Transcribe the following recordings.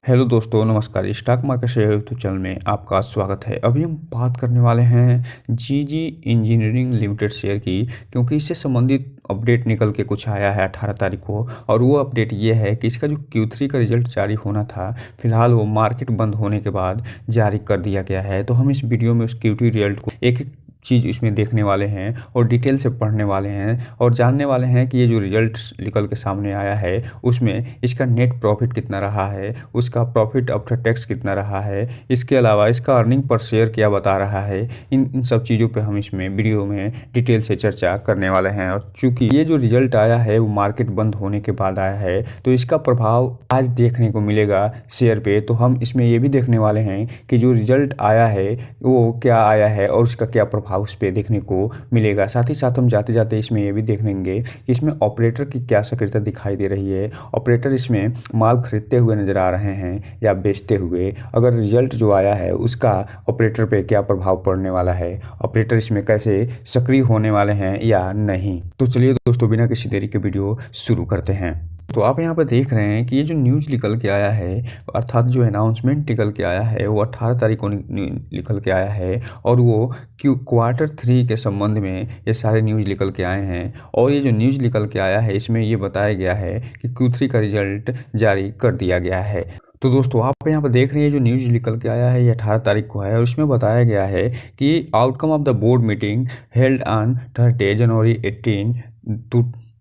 Hello दोस्तों, नमस्कार। Stock market share YouTube channel में आपका स्वागत है। अभी हम बात करने वाले हैं जीजी इंजीनियरिंग लिमिटेड शेयर की, क्योंकि इससे संबंधित अपडेट निकल के कुछ आया है 18 तारीख को। और वो अपडेट ये है कि इसका जो Q3 का रिजल्ट जारी होना था, फिलहाल वो मार्केट बंद होने के बाद जारी कर दिया गया है। तो हम इस वीडियो में उस Q3 रिजल्ट को एक एक चीज़ इसमें देखने वाले हैं और डिटेल से पढ़ने वाले हैं और जानने वाले हैं कि ये जो रिजल्ट निकल के सामने आया है उसमें इसका नेट प्रॉफिट कितना रहा है, उसका प्रॉफिट आफ्टर टैक्स कितना रहा है, इसके अलावा इसका अर्निंग पर शेयर क्या बता रहा है। इन सब चीज़ों पे हम इसमें वीडियो में डिटेल से चर्चा करने वाले हैं। और चूँकि ये जो रिजल्ट आया है वो मार्केट बंद होने के बाद आया है, तो इसका प्रभाव आज देखने को मिलेगा शेयर पे। तो हम इसमें ये भी देखने वाले हैं कि जो रिजल्ट आया है वो क्या आया है और उसका क्या प्रभाव उस पे देखने को मिलेगा। साथ ही साथ हम जाते जाते इसमें ये भी देख लेंगे कि इसमें ऑपरेटर की क्या सक्रियता दिखाई दे रही है। ऑपरेटर इसमें माल खरीदते हुए नजर आ रहे हैं या बेचते हुए। अगर रिजल्ट जो आया है उसका ऑपरेटर पे क्या प्रभाव पड़ने वाला है, ऑपरेटर इसमें कैसे सक्रिय होने वाले हैं या नहीं। तो चलिए दोस्तों, बिना किसी देरी के वीडियो शुरू करते हैं। तो आप यहाँ पर देख रहे हैं कि ये जो न्यूज़ निकल के आया है, अर्थात जो अनाउंसमेंट निकल के आया है वो 18 तारीख को निकल के आया है। और वो Q3 के संबंध में ये सारे न्यूज़ निकल के आए हैं। और ये जो न्यूज़ निकल के आया है इसमें ये बताया गया है कि Q3 का रिजल्ट जारी कर दिया गया है। तो दोस्तों, आप यहाँ पर देख रहे हैं जो न्यूज़ निकल के आया है ये 18 तारीख को है और इसमें बताया गया है कि outcome of the board meeting held on Thursday January 18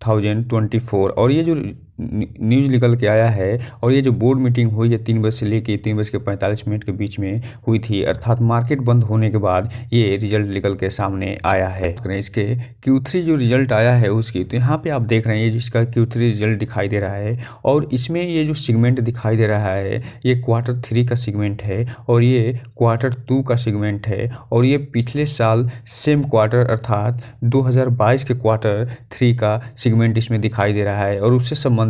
2024। और ये जो न्यूज़ निकल के आया है और ये जो बोर्ड मीटिंग हुई है 3 बजे से लेके 3:45 के बीच में हुई थी, अर्थात मार्केट बंद होने के बाद ये रिजल्ट निकल के सामने आया है। इसके Q3 जो रिजल्ट आया है उसकी, तो यहाँ पे आप देख रहे हैं जिसका Q3 रिजल्ट दिखाई दे रहा है। और इसमें ये जो सेगमेंट दिखाई दे रहा है ये Q3 का सेगमेंट है और ये Q2 का सेगमेंट है। और ये पिछले साल सेम क्वार्टर अर्थात 2022 के Q3 का सेगमेंट इसमें दिखाई दे रहा है और उससे संबंधित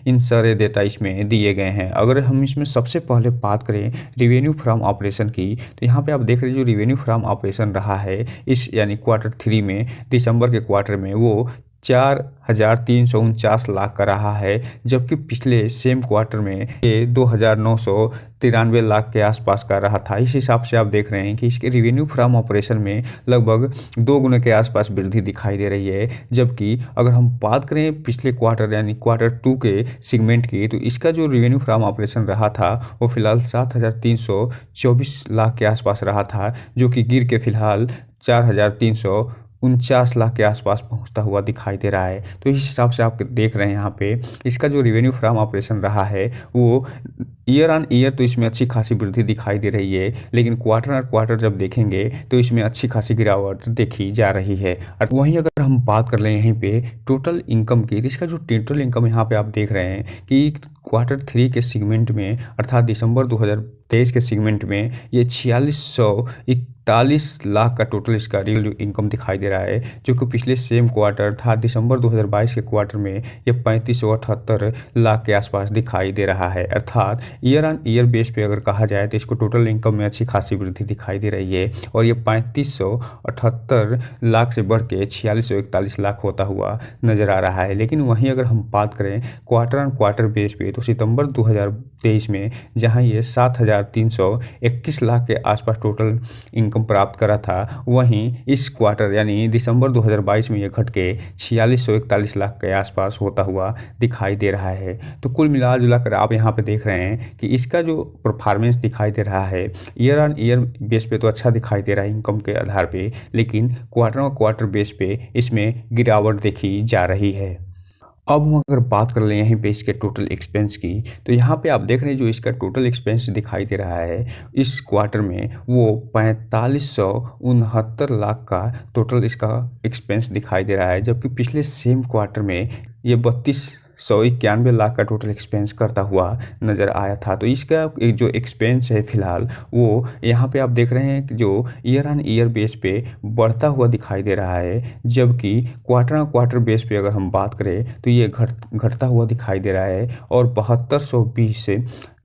इन सारे डेटा इसमें दिए गए हैं। अगर हम इसमें सबसे पहले बात करें रिवेन्यू फ्रॉम ऑपरेशन की, तो यहाँ पे आप देख रहे हैं जो रिवेन्यू फ्रॉम ऑपरेशन रहा है इस यानी Q3 में, दिसंबर के क्वार्टर में, वो 4,349 लाख का रहा है। जबकि पिछले सेम क्वार्टर में ये 2,993 लाख के आसपास का रहा था। इस हिसाब से आप देख रहे हैं कि इसके रिवेन्यू फ्रॉम ऑपरेशन में लगभग 2 गुने के आसपास वृद्धि दिखाई दे रही है। जबकि अगर हम बात करें पिछले क्वार्टर यानी Q2 के सेगमेंट की, तो इसका जो रिवेन्यू फ्रॉम ऑपरेशन रहा था वो फिलहाल 7,324 लाख के आसपास रहा था, जो कि गिर के फिलहाल 4,349 लाख के आसपास पहुंचता हुआ दिखाई दे रहा है। तो इस हिसाब से आप देख रहे हैं यहाँ पे इसका जो रेवेन्यू फ्रॉम ऑपरेशन रहा है वो ईयर ऑन ईयर तो इसमें अच्छी खासी वृद्धि दिखाई दे रही है, लेकिन क्वार्टर और क्वार्टर जब देखेंगे तो इसमें अच्छी खासी गिरावट देखी जा रही है। और वहीं अगर हम बात कर लें यहीं पे टोटल इनकम की, तो इसका जो टोटल इनकम यहाँ पे आप देख रहे हैं कि Q3 के सेगमेंट में अर्थात दिसंबर 2023 के सेगमेंट में ये 4641 लाख का टोटल इसका रियल इनकम दिखाई दे रहा है, जो कि पिछले सेम क्वार्टर था दिसंबर 2022 के क्वार्टर में ये 3578 लाख के आसपास दिखाई दे रहा है। अर्थात ईयर ऑन ईयर बेस पे अगर कहा जाए तो इसको टोटल इनकम में अच्छी खासी वृद्धि दिखाई दे रही है और ये 3578 लाख से बढ़ के 4641 लाख होता हुआ नजर आ रहा है। लेकिन वहीं अगर हम बात करें क्वार्टर ऑन क्वार्टर बेस पे, तो सितंबर 2023 में जहां ये 7,321 लाख के आसपास टोटल इनकम प्राप्त करा था, वहीं इस क्वार्टर यानी दिसंबर 2022 में ये घट के 4641 लाख के आसपास होता हुआ दिखाई दे रहा है। तो कुल मिला जुला कर आप यहाँ पे देख रहे हैं कि इसका जो परफॉर्मेंस दिखाई दे रहा है ईयर ऑन ईयर बेस पे तो अच्छा दिखाई दे रहा है इनकम के आधार पे, लेकिन क्वार्टर और क्वार्टर बेस पे इसमें गिरावट देखी जा रही है। अब हम अगर बात कर लें यहीं पे इसके टोटल एक्सपेंस की, तो यहाँ पे आप देख रहे हैं जो इसका टोटल एक्सपेंस दिखाई दे रहा है इस क्वार्टर में वो 4569 लाख का टोटल इसका एक्सपेंस दिखाई दे रहा है। जबकि पिछले सेम क्वार्टर में ये 3291 लाख का टोटल एक्सपेंस करता हुआ नज़र आया था। तो इसका एक जो एक्सपेंस है फिलहाल वो यहाँ पे आप देख रहे हैं कि जो ईयर ऑन ईयर बेस पे बढ़ता हुआ दिखाई दे रहा है, जबकि क्वार्टर ऑन क्वार्टर बेस पे अगर हम बात करें तो ये घटता हुआ दिखाई दे रहा है और 7220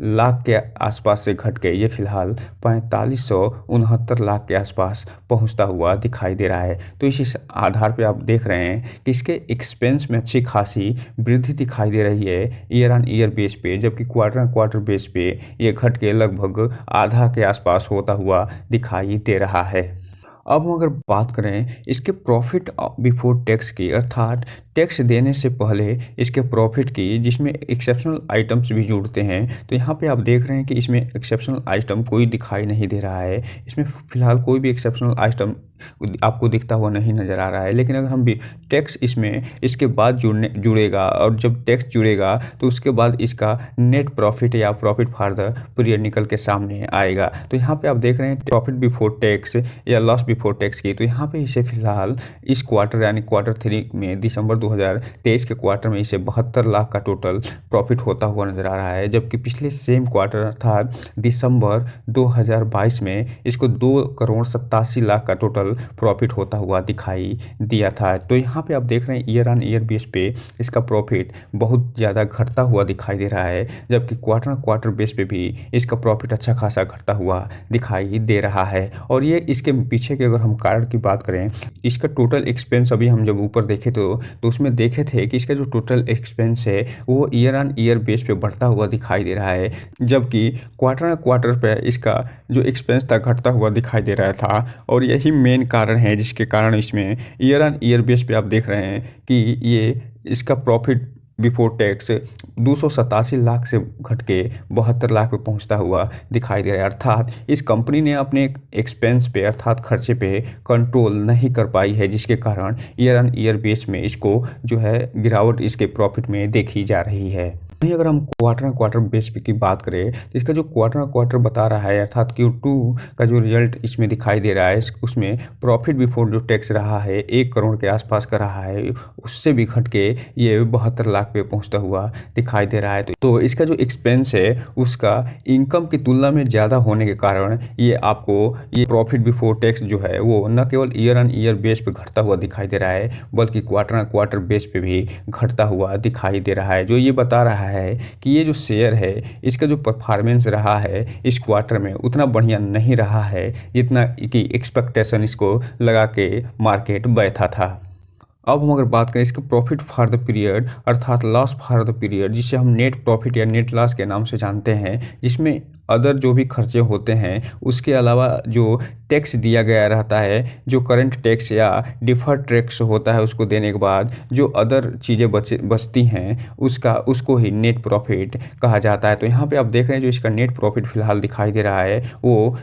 लाख के आसपास से घट के ये फिलहाल 4569 लाख के आसपास पहुंचता हुआ दिखाई दे रहा है। तो इस आधार पे आप देख रहे हैं कि इसके एक्सपेंस में अच्छी खासी वृद्धि दिखाई दे रही है ईयर ऑन ईयर बेस पे, जबकि क्वार्टर ऑन क्वार्टर बेस पे ये घट के लगभग आधा के आसपास होता हुआ दिखाई दे रहा है। अब हम अगर बात करें इसके प्रॉफिट बिफोर टैक्स की, अर्थात टैक्स देने से पहले इसके प्रॉफिट की, जिसमें एक्सेप्शनल आइटम्स भी जुड़ते हैं, तो यहाँ पे आप देख रहे हैं कि इसमें एक्सेप्शनल आइटम कोई दिखाई नहीं दे रहा है। इसमें फ़िलहाल कोई भी एक्सेप्शनल आइटम आपको दिखता हुआ नहीं नज़र आ रहा है। लेकिन अगर हम भी टैक्स इसमें इसके बाद जुड़ेगा, और जब टैक्स जुड़ेगा तो उसके बाद इसका नेट प्रॉफिट या प्रॉफिट फॉर द पीरियड निकल के सामने आएगा। तो यहाँ पे आप देख रहे हैं प्रॉफिट बिफोर टैक्स या लॉस बिफोर टैक्स की, तो यहाँ पे इसे फिलहाल इस क्वार्टर यानी क्वार्टर 3 में दिसंबर 2023 के क्वार्टर में इसे 72 लाख का टोटल प्रॉफिट होता हुआ नजर आ रहा है, जबकि पिछले सेम क्वार्टर अर्थात दिसंबर 2022 में इसको 2,87,00,000 का टोटल प्रॉफिट होता हुआ दिखाई दिया था। तो यहाँ पे आप देख रहे हैं ईयर ऑन ईयर बेस पे इसका प्रॉफिट बहुत ज़्यादा घटता हुआ दिखाई दे रहा है, जबकि क्वार्टर क्वार्टर बेस पे भी इसका प्रॉफिट अच्छा खासा घटता हुआ दिखाई दे रहा है। और ये इसके पीछे के अगर हम कारण की बात करें, इसका टोटल एक्सपेंस अभी हम जब ऊपर देखे तो उसमें देखे थे कि इसका जो टोटल एक्सपेंस है वो ईयर ऑन ईयर बेस पे बढ़ता हुआ दिखाई दे रहा है, जबकि क्वार्टर क्वार्टर पे इसका जो एक्सपेंस था घटता हुआ दिखाई दे रहा था। और यही मेन कारण है जिसके कारण इसमें ईयर ऑन ईयर बेस पे आप देख रहे हैं कि ये इसका प्रॉफिट बिफोर टैक्स 287 लाख से घट के 72 लाख पे पहुंचता हुआ दिखाई दे रहा है। अर्थात इस कंपनी ने अपने एक्सपेंस पे अर्थात खर्चे पे कंट्रोल नहीं कर पाई है, जिसके कारण ईयर ऑन ईयर बेस में इसको जो है गिरावट इसके प्रॉफिट में देखी जा रही है। वहीं अगर हम क्वार्टर बेस पे की बात करें तो इसका जो क्वार्टर बता रहा है अर्थात Q2 का जो रिजल्ट इसमें दिखाई दे रहा है, उसमें प्रॉफिट बिफोर जो टैक्स रहा है 1 करोड़ के आसपास का रहा है, उससे भी घट के ये 72 लाख पे पहुंचता हुआ दिखाई दे रहा है। तो इसका जो एक्सपेंस है उसका इनकम की तुलना में ज़्यादा होने के कारण ये आपको ये प्रॉफिट बिफोर टैक्स जो है वो न केवल ईयर ऑन ईयर बेस पे घटता हुआ दिखाई दे रहा है, बल्कि क्वार्टर बेस पे भी घटता हुआ दिखाई दे रहा है, जो ये बता रहा है कि ये जो शेयर है इसका जो परफॉर्मेंस रहा है इस क्वार्टर में उतना बढ़िया नहीं रहा है जितना कि एक्सपेक्टेशन इसको लगा के मार्केट बैठा था। अब हम अगर बात करें इसके प्रॉफिट फॉर द पीरियड अर्थात लॉस फॉर द पीरियड, जिसे हम नेट प्रॉफिट या नेट लॉस के नाम से जानते हैं, जिसमें अदर जो भी खर्चे होते हैं उसके अलावा जो टैक्स दिया गया रहता है, जो करंट टैक्स या डिफर्ड टैक्स होता है, उसको देने के बाद जो अदर चीज़ें बचती हैं उसको ही नेट प्रॉफिट कहा जाता है। तो यहाँ पे आप देख रहे हैं जो इसका नेट प्रॉफिट फिलहाल दिखाई दे रहा है वो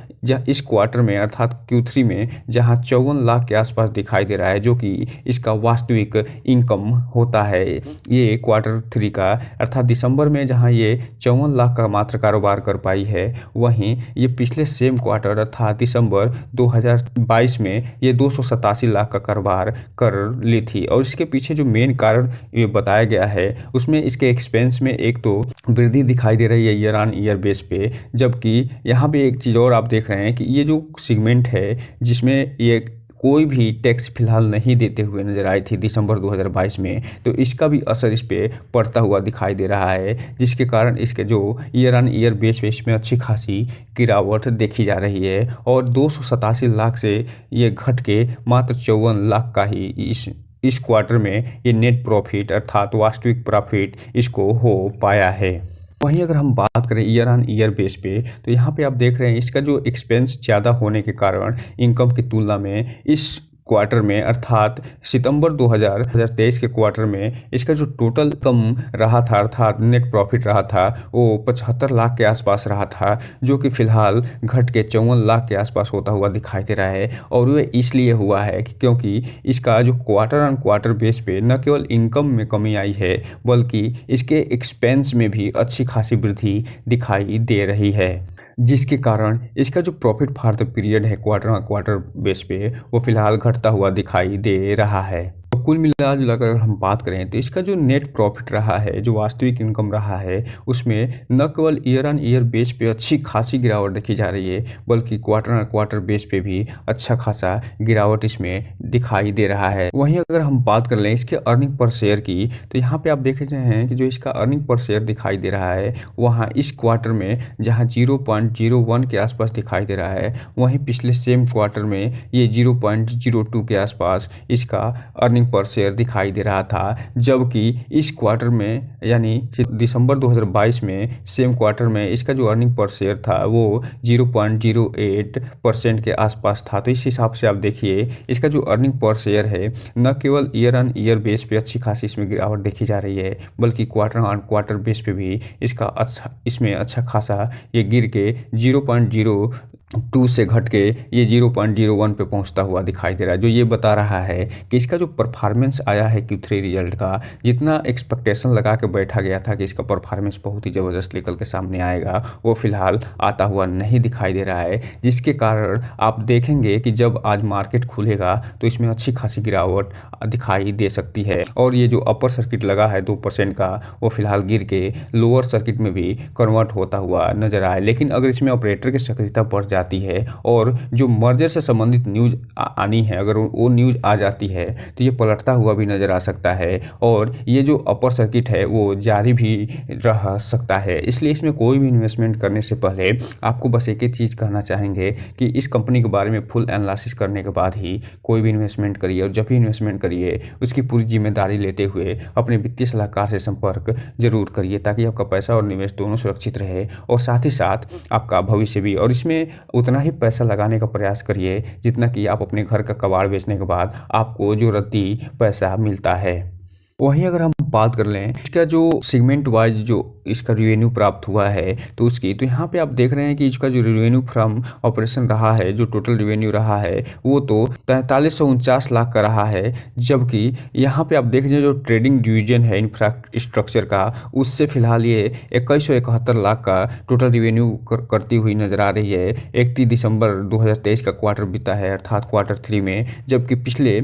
इस क्वार्टर में अर्थात Q3 में जहाँ 54 लाख के आसपास दिखाई दे रहा है, जो कि इसका वास्तविक इनकम होता है ये क्वार्टर 3 का, अर्थात दिसंबर में जहाँ ये 54 लाख का मात्र कारोबार कर पाई है, वहीं ये पिछले सेम क्वार्टर अर्थात दिसंबर 2022 में ये 287 लाख का कारोबार कर ली थी। और इसके पीछे जो मेन कारण ये बताया गया है उसमें इसके एक्सपेंस में एक तो वृद्धि दिखाई दे रही है ईयर ऑन ईयर बेस पे, जबकि यहाँ पे एक चीज़ और आप देख रहे हैं कि ये जो सेगमेंट है जिसमें ये कोई भी टैक्स फिलहाल नहीं देते हुए नजर आई थी दिसंबर 2022 में, तो इसका भी असर इस पे पड़ता हुआ दिखाई दे रहा है, जिसके कारण इसके जो ईयर ऑन ईयर बेस पे इसमें अच्छी खासी गिरावट देखी जा रही है। और 287 लाख से ये घट के मात्र 54 लाख का ही इस क्वार्टर में ये नेट प्रॉफिट अर्थात वास्तविक प्रॉफिट इसको हो पाया है। वहीं अगर हम बात करें ईयर ऑन ईयर बेस पे तो यहाँ पे आप देख रहे हैं इसका जो एक्सपेंस ज़्यादा होने के कारण इनकम की तुलना में इस क्वार्टर में अर्थात सितंबर 2023 के क्वार्टर में इसका जो टोटल कम रहा था अर्थात नेट प्रॉफिट रहा था वो 75 लाख के आसपास रहा था, जो कि फ़िलहाल घट के 54 लाख के आसपास होता हुआ दिखाई दे रहा है। और वह इसलिए हुआ है क्योंकि इसका जो क्वार्टर ऑन क्वार्टर बेस पे न केवल इनकम में कमी आई है बल्कि इसके एक्सपेंस में भी अच्छी खासी वृद्धि दिखाई दे रही है, जिसके कारण इसका जो प्रॉफिट फॉर द पीरियड है क्वार्टर बेस पे वो फिलहाल घटता हुआ दिखाई दे रहा है। तो तो कुल मिला-जुलाकर अगर हम बात करें तो इसका जो नेट प्रॉफ़िट रहा है, जो वास्तविक इनकम रहा है, उसमें न केवल ईयर ऑन ईयर बेस पे अच्छी खासी गिरावट देखी जा रही है, बल्कि क्वार्टर ऑन क्वार्टर बेस पे भी अच्छा खासा गिरावट इसमें दिखाई दे रहा है। वहीं अगर हम बात कर लें इसके अर्निंग पर शेयर की, तो यहाँ पे आप देख रहे हैं कि जो इसका अर्निंग पर शेयर दिखाई दे रहा है, वहाँ इस क्वार्टर में जहाँ 0.01 के आसपास दिखाई दे रहा है, वहीं पिछले सेम क्वार्टर में ये 0.02 के आसपास इसका अर्निंग पर शेयर दिखाई दे रहा था। जबकि इस क्वार्टर में यानी दिसंबर 2022 में सेम क्वार्टर में इसका जो अर्निंग पर शेयर था वो 0.08% के आसपास था। तो इस हिसाब से आप देखिए इसका जो अर्निंग पर शेयर है, न केवल ईयर ऑन ईयर बेस पे अच्छी खासी इसमें गिरावट देखी जा रही है, बल्कि क्वार्टर ऑन क्वार्टर बेस पे भी इसमें अच्छा खासा ये गिर के 0.02 से घट के ये 0.01 पे पहुंचता हुआ दिखाई दे रहा है, जो ये बता रहा है कि इसका जो परफॉर्मेंस आया है Q3 रिजल्ट का, जितना एक्सपेक्टेशन लगा के बैठा गया था कि इसका परफॉर्मेंस बहुत ही ज़बरदस्त निकल के सामने आएगा, वो फिलहाल आता हुआ नहीं दिखाई दे रहा है। जिसके कारण आप देखेंगे कि जब आज मार्केट खुलेगा तो इसमें अच्छी खासी गिरावट दिखाई दे सकती है। और ये जो अपर सर्किट लगा है 2% का, वो फिलहाल गिर के लोअर सर्किट में भी कन्वर्ट होता हुआ नजर आए। लेकिन अगर इसमें ऑपरेटर की सक्रियता बढ़ जाती है और जो मर्जर से संबंधित न्यूज़ आनी है, अगर वो न्यूज़ आ जाती है तो ये पलटता हुआ भी नज़र आ सकता है और ये जो अपर सर्किट है वो जारी भी रह सकता है। इसलिए इसमें कोई भी इन्वेस्टमेंट करने से पहले आपको बस एक ही चीज़ कहना चाहेंगे कि इस कंपनी के बारे में फुल एनालिसिस करने के बाद ही कोई भी इन्वेस्टमेंट करिए, और जब भी इन्वेस्टमेंट करिए उसकी पूरी जिम्मेदारी लेते हुए अपने वित्तीय सलाहकार से संपर्क जरूर करिए, ताकि आपका पैसा और निवेश दोनों सुरक्षित रहे और साथ ही साथ आपका भविष्य भी। और इसमें उतना ही पैसा लगाने का प्रयास करिए जितना कि आप अपने घर का कबाड़ बेचने के बाद आपको जो रद्दी पैसा मिलता है। वहीं अगर हम बात कर लें इसका जो सेगमेंट वाइज जो इसका रेवेन्यू प्राप्त हुआ है तो उसकी, तो यहाँ पे आप देख रहे हैं कि इसका जो रेवेन्यू फ्रॉम ऑपरेशन रहा है, जो टोटल रेवेन्यू रहा है वो तो 4349 लाख का रहा है। जबकि यहाँ पे आप देख रहे हैं जो ट्रेडिंग डिवीजन है इंफ्रास्ट्रक्चर का, उससे फिलहाल ये 2171 लाख का टोटल रेवेन्यू करती हुई नजर आ रही है। 31 दिसंबर 2023 का क्वार्टर बीता है, अर्थात क्वार्टर 3 में। जबकि पिछले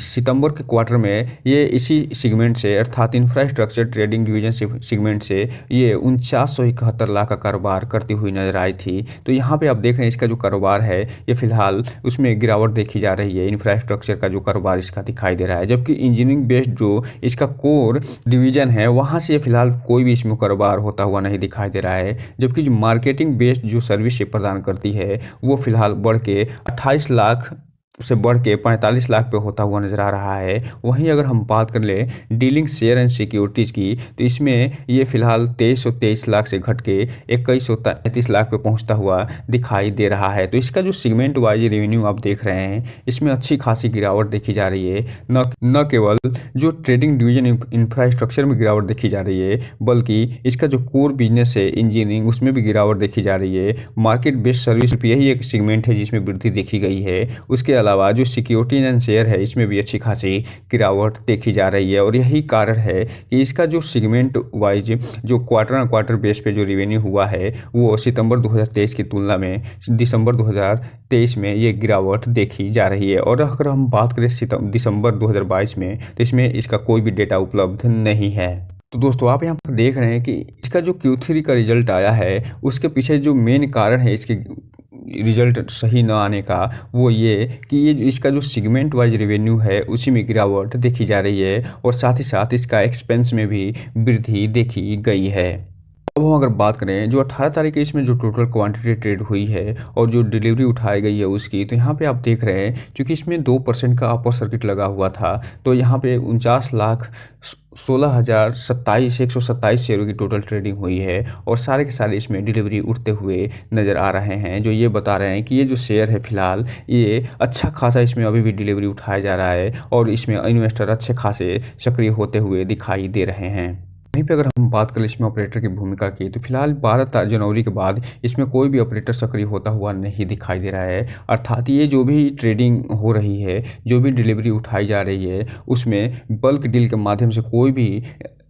सितंबर के क्वार्टर में ये इसी सेगमेंट से अर्थात इंफ्रास्ट्रक्चर ट्रेडिंग डिवीजन सेगमेंट से ये 4971 लाख का कारोबार करती हुई नजर आई थी। तो यहाँ पे आप देख रहे हैं इसका जो कारोबार है ये फिलहाल उसमें गिरावट देखी जा रही है। इंफ्रास्ट्रक्चर का जो कारोबार इसका दिखाई दे रहा है, जबकि इंजीनियरिंग बेस्ड जो इसका कोर डिवीजन है वहाँ से फिलहाल कोई भी इसमें कारोबार होता हुआ नहीं दिखाई दे रहा है। जबकि जो मार्केटिंग बेस्ड जो सर्विस प्रदान करती है वो फिलहाल बढ़ के 28 लाख से बढ़ के 45 लाख पे होता हुआ नज़र आ रहा है। वहीं अगर हम बात कर लें डीलिंग शेयर एंड सिक्योरिटीज़ की, तो इसमें ये फिलहाल 2323 लाख से घट के 2133 लाख पे पहुंचता हुआ दिखाई दे रहा है। तो इसका जो सेगमेंट वाइज रेवेन्यू आप देख रहे हैं इसमें अच्छी खासी गिरावट देखी जा रही है। न केवल जो ट्रेडिंग डिवीजन इंफ्रास्ट्रक्चर में गिरावट देखी जा रही है, बल्कि इसका जो कोर बिजनेस है इंजीनियरिंग, उसमें भी गिरावट देखी जा रही है। मार्केट बेस्ड सर्विस यही एक सेगमेंट है जिसमें वृद्धि देखी गई है। उसके अलावा जो सिक्योरिटीज एंड शेयर है इसमें भी अच्छी खासी गिरावट देखी जा रही है। और यही कारण है कि इसका जो सेगमेंट वाइज जो क्वार्टर ऑन क्वार्टर बेस पे जो रेवेन्यू हुआ है वो सितंबर 2023 की तुलना में दिसंबर 2023 में ये गिरावट देखी जा रही है। और अगर हम बात करें दिसंबर 2022 में, तो इसमें इसका कोई भी डेटा उपलब्ध नहीं है। तो दोस्तों आप यहाँ पर देख रहे हैं कि इसका जो Q3 का रिजल्ट आया है उसके पीछे जो मेन कारण है इसके रिजल्ट सही न आने का, वो ये कि ये इसका जो सेगमेंट वाइज रेवेन्यू है उसी में गिरावट देखी जा रही है और साथ ही साथ इसका एक्सपेंस में भी वृद्धि देखी गई है। अब हम अगर बात करें जो 18 तारीख के इसमें जो टोटल क्वांटिटी ट्रेड हुई है और जो डिलीवरी उठाई गई है उसकी, तो यहाँ पे आप देख रहे हैं क्योंकि इसमें 2% का अपर सर्किट लगा हुआ था, तो यहाँ पे 49,16,127 शेयरों की टोटल ट्रेडिंग हुई है और सारे के सारे इसमें डिलीवरी उठते हुए नज़र आ रहे हैं, जो ये बता रहे हैं कि ये जो शेयर है फिलहाल ये अच्छा खासा इसमें अभी भी डिलीवरी उठाया जा रहा है और इसमें इन्वेस्टर अच्छे खासे सक्रिय होते हुए दिखाई दे रहे हैं। वहीं पे अगर हम बात करें इसमें ऑपरेटर की भूमिका की, तो फिलहाल 12 जनवरी के बाद इसमें कोई भी ऑपरेटर सक्रिय होता हुआ नहीं दिखाई दे रहा है। अर्थात ये जो भी ट्रेडिंग हो रही है, जो भी डिलीवरी उठाई जा रही है, उसमें बल्क डील के माध्यम से कोई भी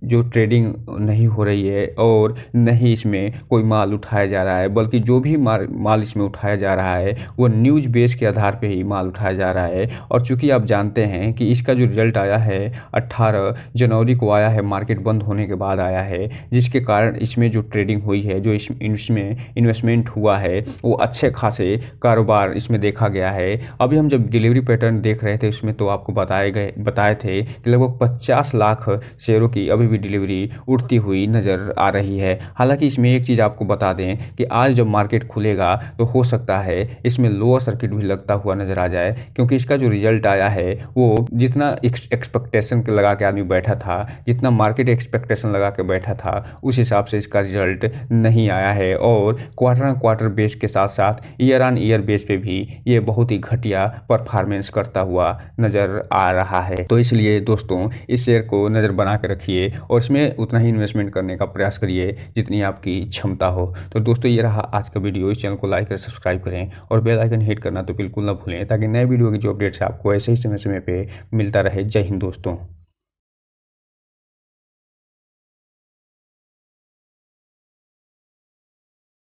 जो ट्रेडिंग नहीं हो रही है और न ही इसमें कोई माल उठाया जा रहा है, बल्कि जो भी माल इसमें उठाया जा रहा है वो न्यूज़ बेस के आधार पे ही माल उठाया जा रहा है। और चूंकि आप जानते हैं कि इसका जो रिजल्ट आया है 18 जनवरी को आया है, मार्केट बंद होने के बाद आया है, जिसके कारण इसमें जो ट्रेडिंग हुई है, जो इसमें इन्वेस्टमेंट हुआ है, वो अच्छे खासे कारोबार इसमें देखा गया है। अभी हम जब डिलीवरी पैटर्न देख रहे थे उसमें तो आपको बताए थे कि लगभग 50 लाख शेयरों की अभी भी डिलीवरी उठती हुई नज़र आ रही है। हालांकि इसमें एक चीज़ आपको बता दें कि आज जब मार्केट खुलेगा तो हो सकता है इसमें लोअर सर्किट भी लगता हुआ नज़र आ जाए, क्योंकि इसका जो रिजल्ट आया है वो जितना एक्सपेक्टेशन लगा के आदमी बैठा था, जितना मार्केट एक्सपेक्टेशन लगा के बैठा था, उस हिसाब से इसका रिजल्ट नहीं आया है। और क्वार्टर ऑन क्वार्टर बेस के साथ साथ ईयर ऑन ईयर बेस पे भी ये बहुत ही घटिया परफॉर्मेंस करता हुआ नज़र आ रहा है। तो इसलिए दोस्तों इस शेयर को नज़र बना के रखिए और इसमें उतना ही इन्वेस्टमेंट करने का प्रयास करिए जितनी आपकी क्षमता हो। तो दोस्तों ये रहा आज का वीडियो। इस चैनल को लाइक करें, सब्सक्राइब करें और बेल आइकन हिट करना तो बिल्कुल ना भूलें, ताकि नए वीडियो की जो अपडेट्स है आपको ऐसे ही समय समय पे मिलता रहे। जय हिंद दोस्तों।